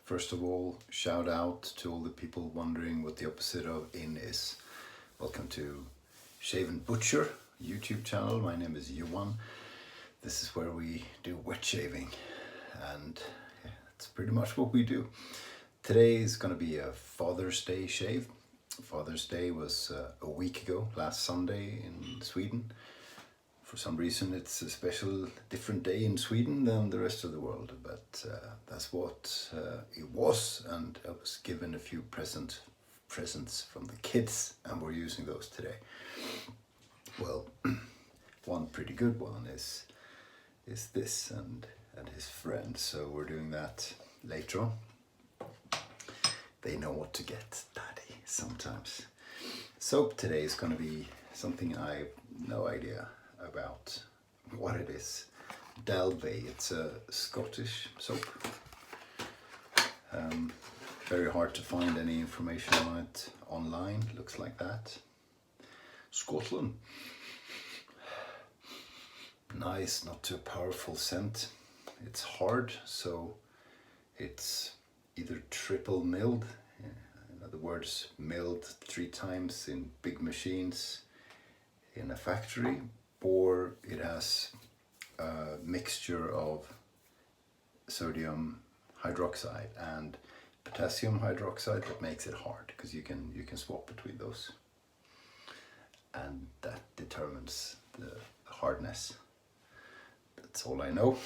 First of all, shout out to all the people wondering what the opposite of in is. Welcome to Shave&Butcher YouTube channel. My name is Johan. This is where we do wet shaving, and yeah, that's pretty much what we do. Today is going to be a Father's Day shave. Father's Day was a week ago, last Sunday in Sweden. For some reason it's a special, different day in Sweden than the rest of the world, but that's what it was, and I was given a few presents from the kids, and we're using those today. Well, one pretty good one is this and his friend, so we're doing that later on. They know what to get, Daddy, sometimes. Soap today is going to be something I have no idea about what it is. Dalvey, it's a Scottish soap. Very hard to find any information on it online. Looks like that. Scotland. Nice, not too powerful scent. It's hard, so it's either triple milled, in other words, milled 3 times in big machines in a factory, or it has a mixture of sodium hydroxide and potassium hydroxide that makes it hard, because you can swap between those, and that determines the hardness. That's all I know.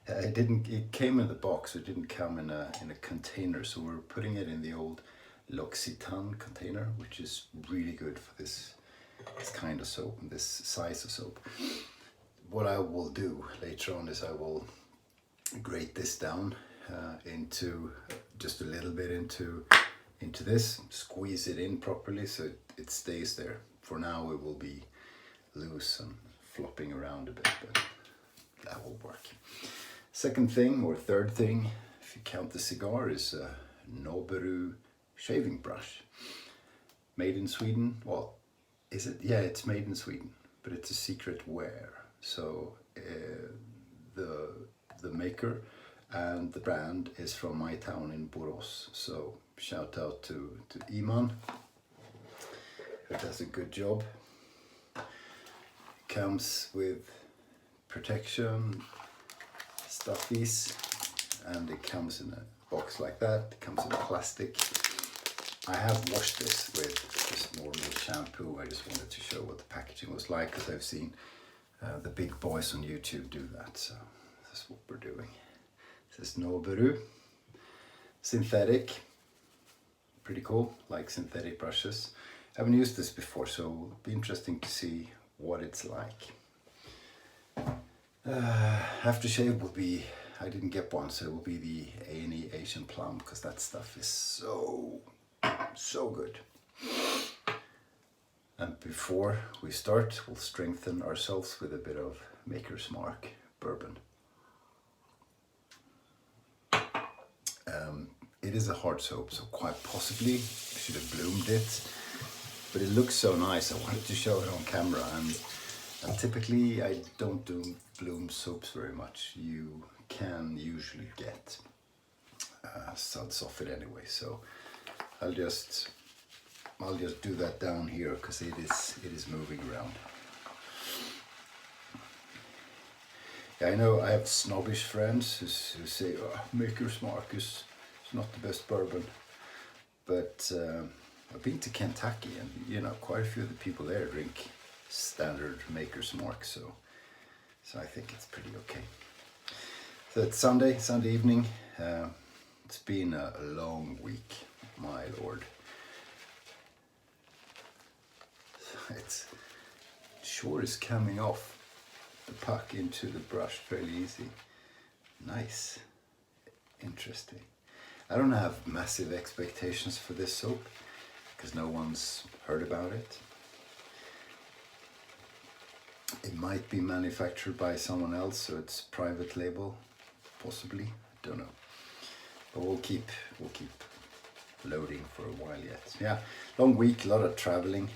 It came in the box, it didn't come in a container, so we're putting it in the old L'Occitane container, which is really good for this kind of soap and this size of soap. What I will do later on is I will grate this down into just a little bit into this, squeeze it in properly so it stays there. For now it will be loose and flopping around a bit, but that will work. Second thing, or third thing, if you count the cigar, is a Noberu shaving brush. Made in Sweden. Well, is it? Yeah, it's made in Sweden, but it's a secret where. So the maker and the brand is from my town in Borås. So shout out to Iman, who does a good job. Comes with protection, stuffies, and it comes in a box like that. It comes in plastic. I have washed this with just normal shampoo. I just wanted to show what the packaging was like, because I've seen the big boys on YouTube do that, so that's what we're doing. This is Noberu. Synthetic. Pretty cool, like synthetic brushes. I haven't used this before, so it'll be interesting to see what it's like. Aftershave will be, I didn't get one, so it will be the A&E Asian Plum, because that stuff is so good. And before we start, we'll strengthen ourselves with a bit of Maker's Mark bourbon. It is a hard soap, so quite possibly I should have bloomed it, but it looks so nice. I wanted to show it on camera, and typically I don't do bloom soaps very much. You can usually get suds off it anyway, so I'll just do that down here, because it is moving around. Yeah, I know I have snobbish friends who say, oh, Maker's Mark is not the best bourbon, but I've been to Kentucky, and quite a few of the people there drink standard Maker's Mark, so I think it's pretty okay. So it's Sunday evening. It's been a long week, my lord. It sure is coming off the puck into the brush fairly easy. Nice. Interesting. I don't have massive expectations for this soap, because no one's heard about it. It might be manufactured by someone else, so it's private label, possibly. I don't know. But we'll keep loading for a while yet. Yeah, long week, a lot of traveling.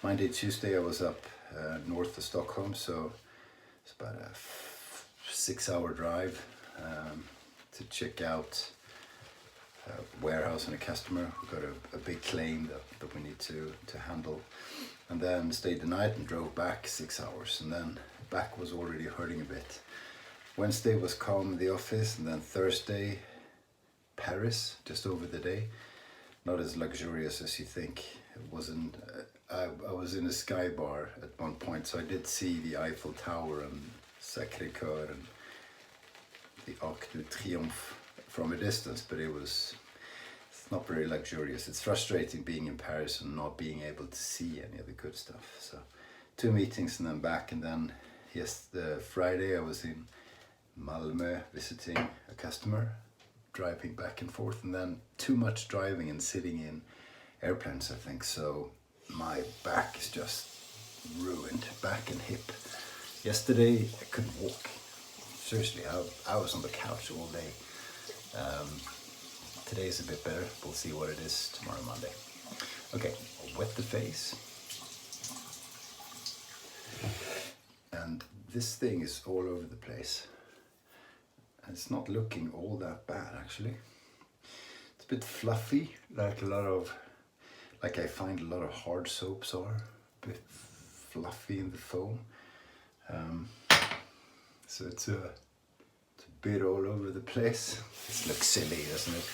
Monday, Tuesday I was up north of Stockholm, so it's about a 6-hour drive to check out warehouse and a customer. We got a big claim that we need to handle. And then stayed the night and drove back 6 hours. And then back was already hurting a bit. Wednesday was calm in the office, and then Thursday, Paris, just over the day. Not as luxurious as you think. It wasn't. I was in a sky bar at one point, so I did see the Eiffel Tower and Sacré-Cœur and the Arc de Triomphe from a distance, but it's not very luxurious. It's frustrating being in Paris and not being able to see any of the good stuff. So 2 meetings and then back, and then the Friday I was in Malmö visiting a customer, driving back and forth, and then too much driving and sitting in airplanes, I think. So my back is just ruined, back and hip. Yesterday I couldn't walk. Seriously, I was on the couch all day. Today is a bit better. We'll see what it is tomorrow, Monday. Okay, I'll wet the face. And this thing is all over the place. And it's not looking all that bad, actually. It's a bit fluffy, like I find a lot of hard soaps are. A bit fluffy in the foam. So it's a bit all over the place. This looks silly, doesn't it?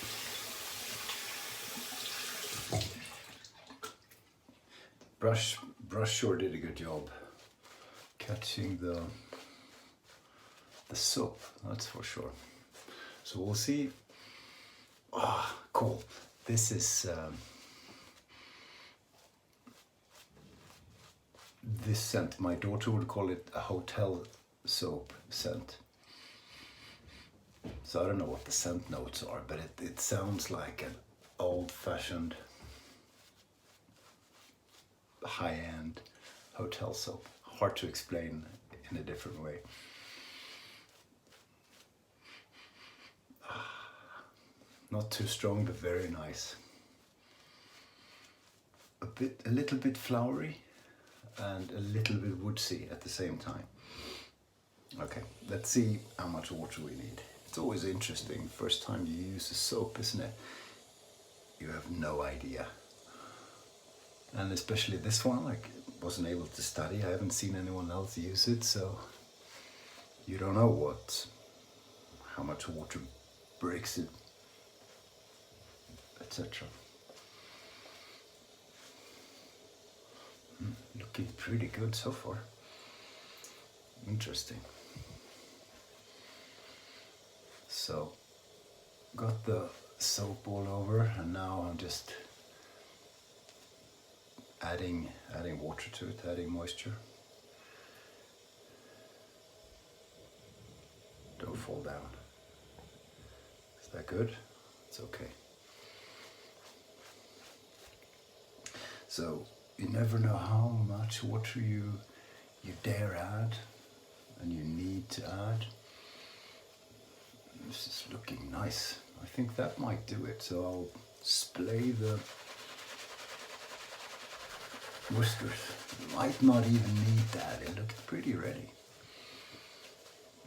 Brush sure did a good job catching the soap, that's for sure. So we'll see. Ah, cool. This is this scent. My daughter would call it a hotel soap scent. So I don't know what the scent notes are, but it sounds like an old-fashioned, high-end hotel soap. Hard to explain in a different way. Not too strong, but very nice. A little bit flowery and a little bit woodsy at the same time. Okay, let's see how much water we need. It's always interesting, first time you use a soap, isn't it? You have no idea. And especially this one, I wasn't able to study. I haven't seen anyone else use it, so you don't know how much water breaks it, etc. Looking pretty good so far. Interesting. So, got the soap all over, and now I'm just adding water to it, adding moisture. Don't fall down. Is that good? It's okay. So you never know how much water you dare add and you need to add. This is looking nice. I think that might do it. So I'll splay the whiskers. Might not even need that. It looks pretty ready.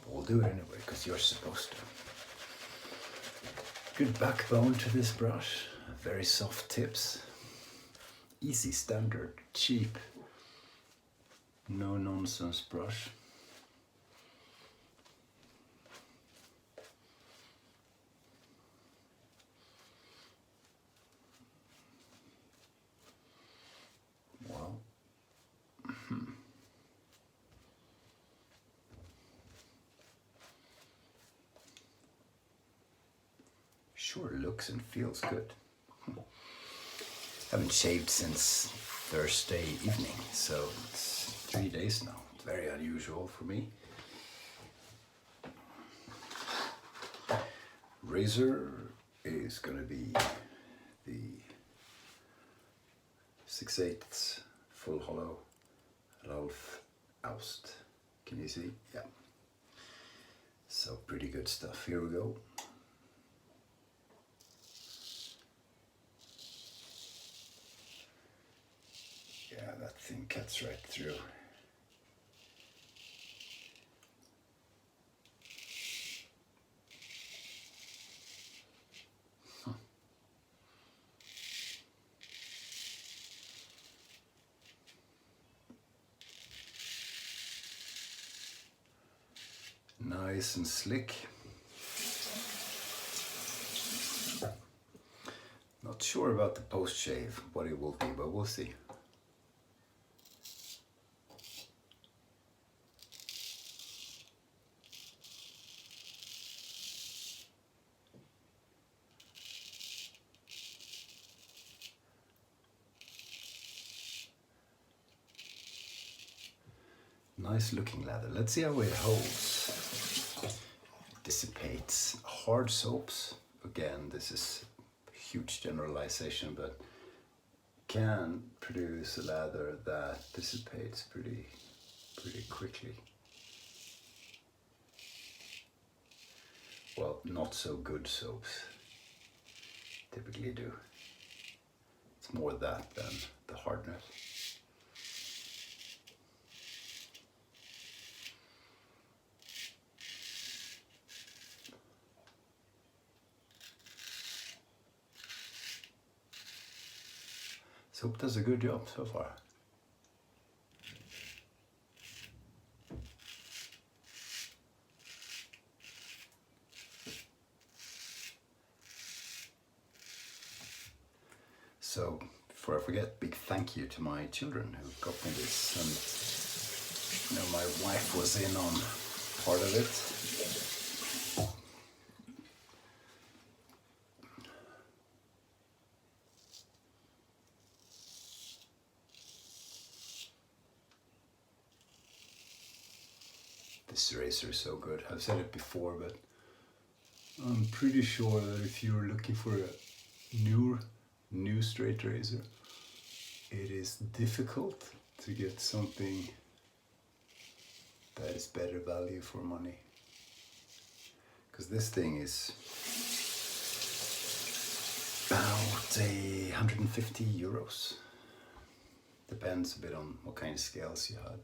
But we'll do it anyway because you're supposed to. Good backbone to this brush. Very soft tips. Easy, standard, cheap, no nonsense brush. Well, sure looks and feels good. Haven't shaved since Thursday evening, so it's 3 days now. It's very unusual for me. Razor is going to be the 6/8 full hollow Ralf Aust. Can you see? Yeah. So pretty good stuff. Here we go. Yeah, that thing cuts right through. nice and slick. Not sure about the post shave, what it will be, but we'll see. Nice looking leather. Let's see how it holds. Dissipates. Hard soaps, again, this is a huge generalization, but can produce a leather that dissipates pretty quickly. Well, not so good soaps typically do. It's more that than the hardness. Soap does a good job so far. So, before I forget, big thank you to my children who got me this, and my wife was in on part of it. This razor is so good. I've said it before, but I'm pretty sure that if you're looking for a new straight razor, it is difficult to get something that is better value for money. Because this thing is about 150 euros. Depends a bit on what kind of scales you had.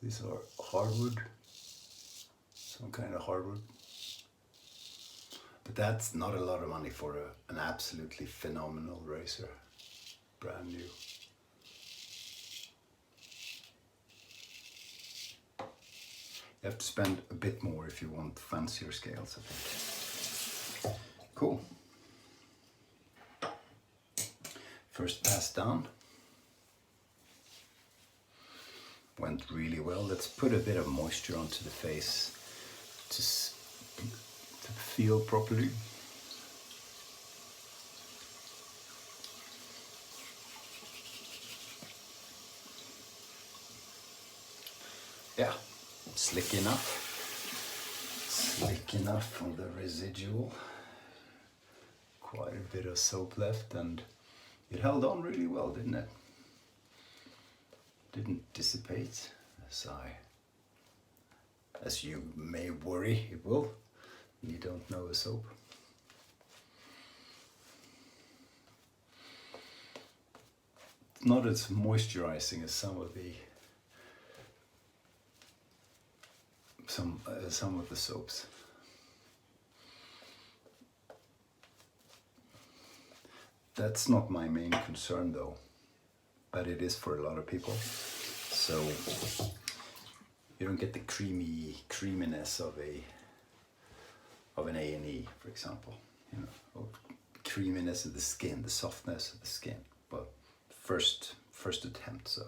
These are hardwood, some kind of hardwood. But that's not a lot of money for an absolutely phenomenal razor, brand new. You have to spend a bit more if you want fancier scales, I think. Cool. First pass down. Went really well. Let's put a bit of moisture onto the face to feel properly. Yeah, slick enough on the residual. Quite a bit of soap left, and it held on really well, didn't it? Didn't dissipate as you may worry it will. You don't know a soap. It's not as moisturizing as some of the soaps. That's not my main concern though, but it is for a lot of people. So you don't get the creaminess of an A&E, for example, or creaminess of the skin, the softness of the skin. But first attempt, so.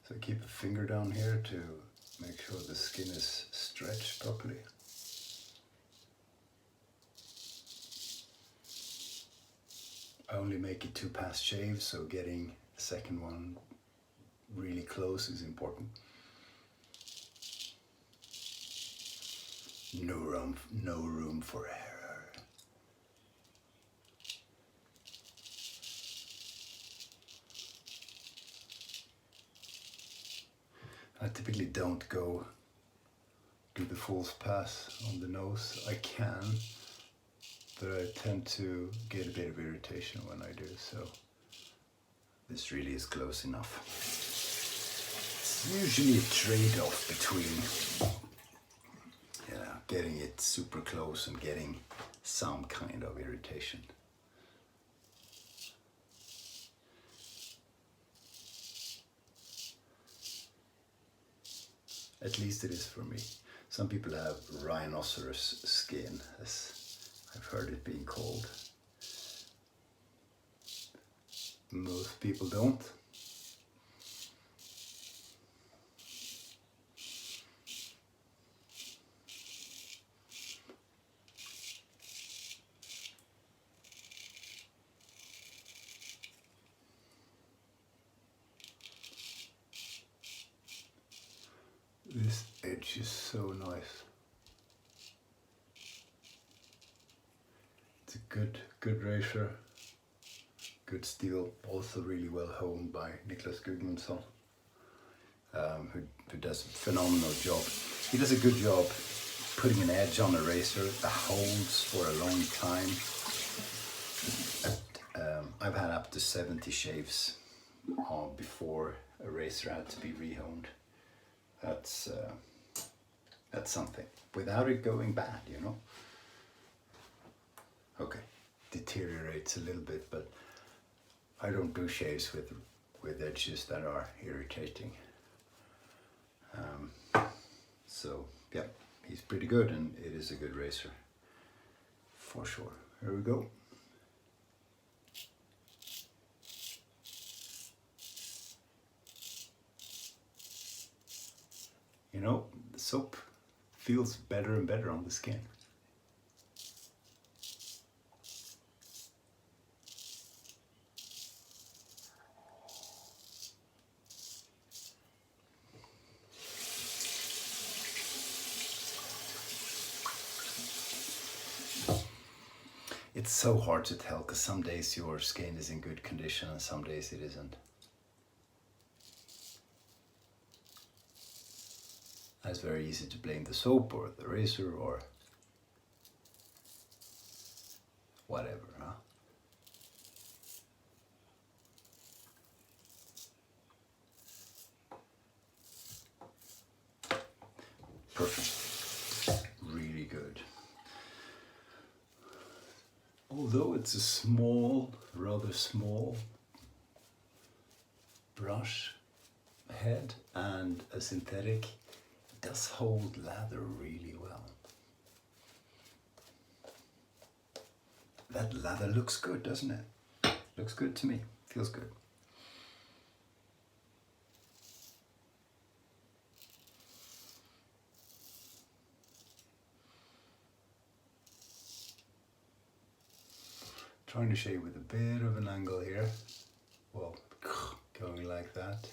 So keep a finger down here to make sure the skin is stretched properly. I only make it 2 pass shave, so getting the second one really close is important. No room for error. I typically don't do the full pass on the nose. I can, but I tend to get a bit of irritation when I do, so this really is close enough. usually a trade-off between getting it super close and getting some kind of irritation. At least it is for me. Some people have rhinoceros skin, as I've heard it being called. Most people don't. This edge is so nice. It's a good razor, good steel, also really well honed by Niklas Gudmundsson, who does a phenomenal job. He does a good job putting an edge on a razor that holds for a long time. I've had up to 70 shaves before a razor had to be rehoned. That's something, without it going bad, you know. Okay, deteriorates a little bit, but I don't do shaves with edges that are irritating. So yeah, he's pretty good, and it is a good razor for sure. Here we go. You know, the soap feels better and better on the skin. It's so hard to tell, because some days your skin is in good condition and some days it isn't. It's very easy to blame the soap or the razor or whatever, huh? Perfect. Really good. Although it's a small, rather small brush head and a synthetic, it does hold lather really well. That lather looks good, doesn't it? Looks good to me. Feels good. Trying to shave with a bit of an angle here. Well, going like that.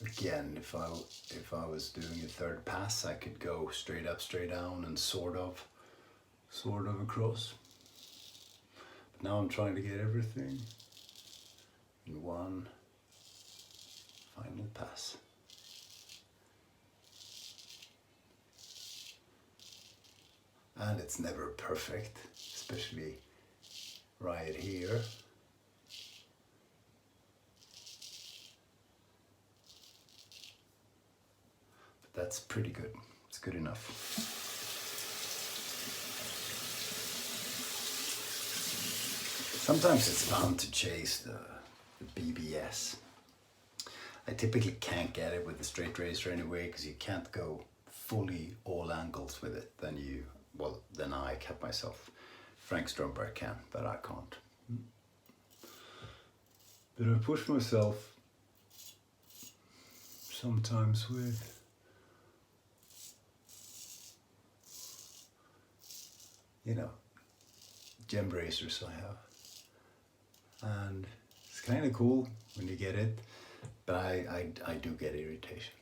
Again, if I was doing a third pass, I could go straight up, straight down, and sort of across. But now I'm trying to get everything in one final pass. And it's never perfect, especially right here. But that's pretty good. It's good enough. Sometimes it's fun to chase the BBS. I typically can't get it with the straight razor anyway, because you can't go fully all angles with it. Then I kept myself. Frank Stromberg can, but I can't. But I push myself sometimes with gem razors I have. And it's kind of cool when you get it, but I do get irritation.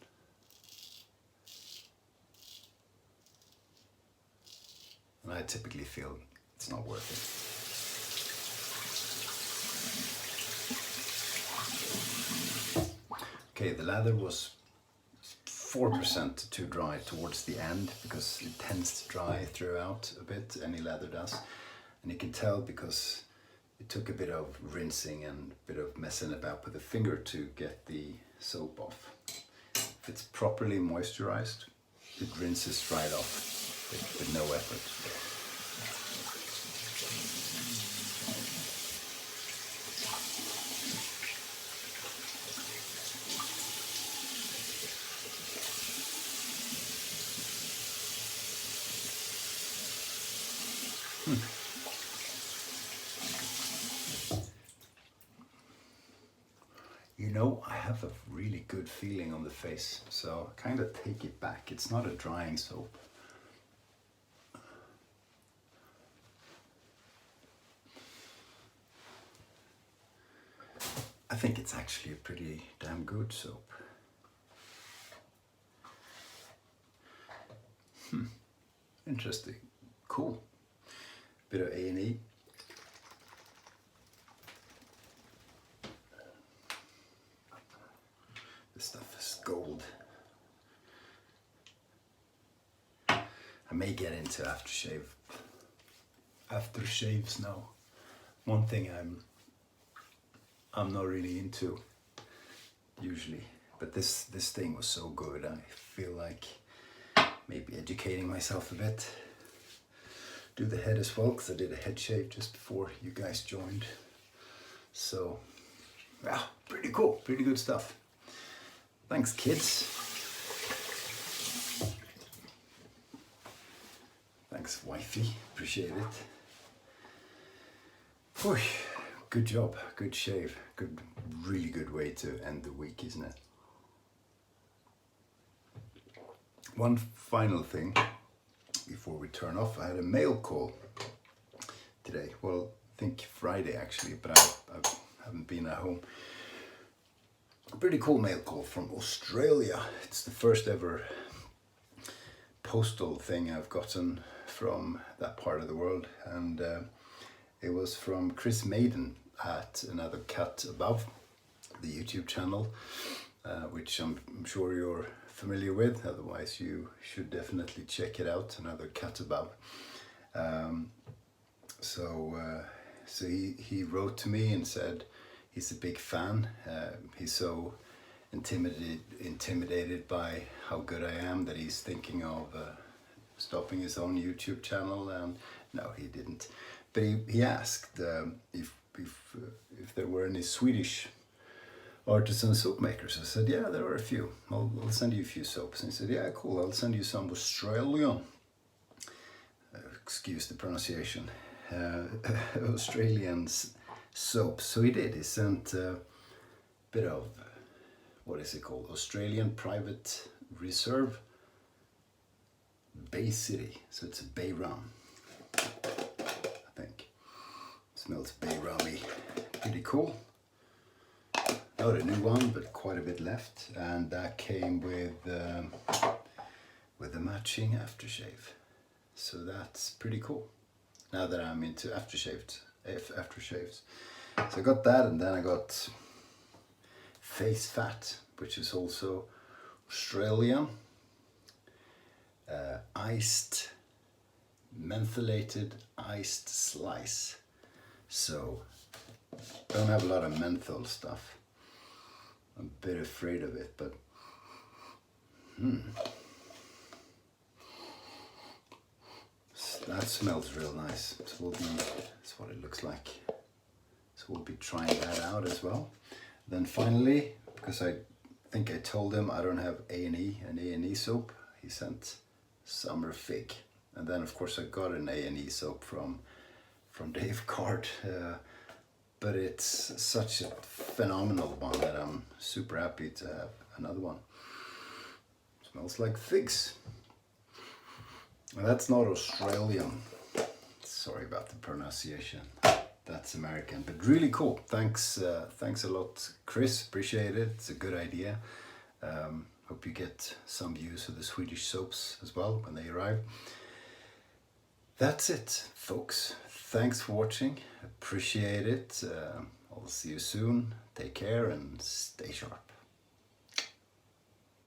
And I typically feel it's not worth it. Okay, the lather was 4% too dry towards the end, because it tends to dry throughout a bit, any lather does. And you can tell because it took a bit of rinsing and a bit of messing about with the finger to get the soap off. If it's properly moisturized, it rinses right off with no effort. You know, I have a really good feeling on the face, so kind of take it back. It's not a drying soap. I think it's actually a pretty damn good soap. Interesting. Cool. Bit of A&E. This stuff is gold. I may get into aftershaves now. One thing I'm not really into usually, but this thing was so good. I feel like maybe educating myself a bit. Do the head as well, because I did a head shave just before you guys joined. So, yeah, pretty cool, pretty good stuff. Thanks, kids. Thanks, wifey, appreciate it. Whew. Good job, good shave, really good way to end the week, isn't it? One final thing before we turn off. I had a mail call today. Well, I think Friday actually, but I haven't been at home. A pretty cool mail call from Australia. It's the first ever postal thing I've gotten from that part of the world, and it was from Chris Maiden at Another Cut Above, the YouTube channel, which I'm sure you're familiar with. Otherwise, you should definitely check it out. Another Cut Above. So he wrote to me and said he's a big fan. He's so intimidated by how good I am that he's thinking of stopping his own YouTube channel. And no, he didn't. But he asked if there were any Swedish artisan soap makers. I said, yeah, there are a few. I'll send you a few soaps. And he said, yeah, cool, I'll send you some Australian. Excuse the pronunciation. Australian soaps. So he did. He sent a bit of, what is it called? Australian Private Reserve Bay City. So it's a bay rum, I think. Smells bay rummy. Pretty cool. Not a new one, but quite a bit left. And that came with a matching aftershave. So that's pretty cool. Now that I'm into aftershaves. So I got that, and then I got Face Fat, which is also Australian. Mentholated iced slice. So I don't have a lot of menthol stuff. I'm a bit afraid of it, but that smells real nice. So that's what it looks like. So we'll be trying that out as well. Then finally, because I think I told him I don't have an A&E soap, he sent Summer Fig. And then of course I got an A&E soap from Dave Card. But it's such a phenomenal one that I'm super happy to have another one. Smells like figs. Well, that's not Australian. Sorry about the pronunciation. That's American, but really cool. Thanks a lot, Chris. Appreciate it. It's a good idea. Hope you get some views of the Swedish soaps as well when they arrive. That's it, folks. Thanks for watching. Appreciate it. I'll see you soon. Take care and stay sharp.